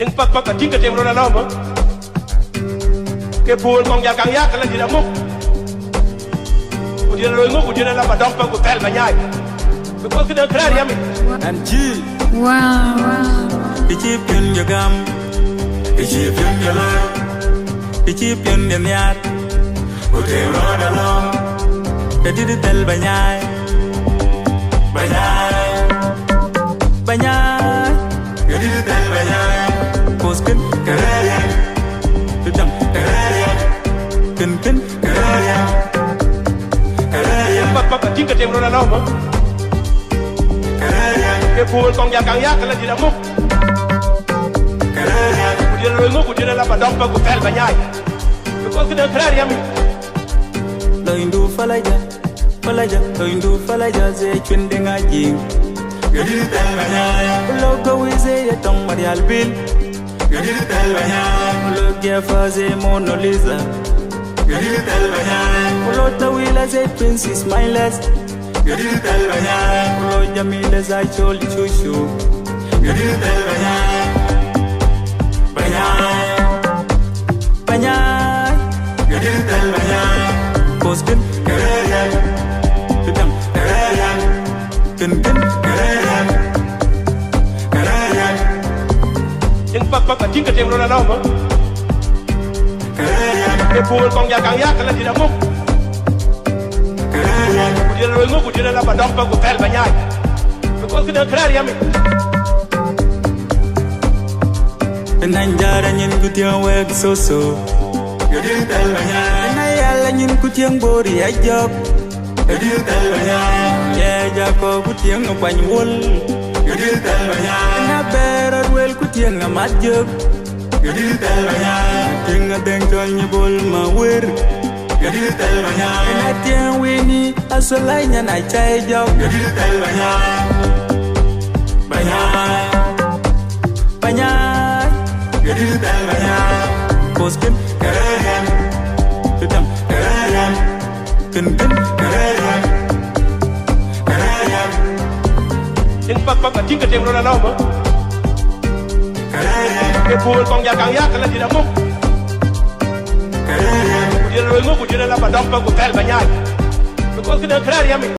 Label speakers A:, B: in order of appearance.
A: Chừng bạc bạc cả chính cái chừng rồi là đâu mà cái buồn con nhà càng giác cái là gì đã múc của dia lôi ngốc của dia là bà đong bạc của tel mà nhai cái con cái đường khai đi em
B: anh chi
C: Wow.
B: Ichipin ya gam Ichipin ya lai Ichipin ya nyat Ute roda long Jadi tel banyai Banyai Banyai Jadi tel banyai Poskin karaya Tudam karaya Kin karaya Karaya
A: bạc bạc cả chính cái chừng rồi là đâu mà cái buồn con nhà càng giác cái là gì đã múc của dia lôi ngốc của dia là bà đong bạc của tel mà nhai cái con cái đường khai đi em
B: Lo indu falaja Lo indu falaja Ze chun denga jing Gadi tel banyai Lo kawize ya tong marial bil Gadi tel banyai Lo gefa ze Mona Lisa Gadi tel banyai Lo tawila ze Princess Mindless Gadi tel banyai Lo jamile za chol chushu Gadi tel banyai Banyai Banyai Gadi tel banyai Poskin karaya Tudam karaya Kin karaya Karaya
A: chừng bạc bạc cả chính cái chừng rồi là đâu mà
B: Karaya
A: cái buồn con nhà càng giác cái là gì đã múc
B: Karaya
A: của dia lôi ngốc của dia là bà đong bạc của tel mà nhai cái con cái đường khai đi em
B: Penanjara nyin kutiang wek soso Gadi tel banyai Penayala nyin kutiang bori ajok Gadi tel banyai Ye jako kutiang ngapany wul Gadi tel banyai Naberar wel kutiang ngamadjok Gadi tel banyai Tinga dengtol nyebol mawir Gadi tel banyai Penatiang wini asolay nyan ay chay jok Gadi tel banyai Banyai Banyai Gadi tel banyai Poskin karaya Tudam karaya Kin karaya Karaya
A: chừng bạc bạc cả chính cái chừng rồi là đâu mà
B: Karaya
A: cái buồn con nhà càng giác cái là gì đã múc
B: Karaya
A: của dia lôi ngốc của dia là bà đong bạc của tel mà nhai cái con cái đường khai đi em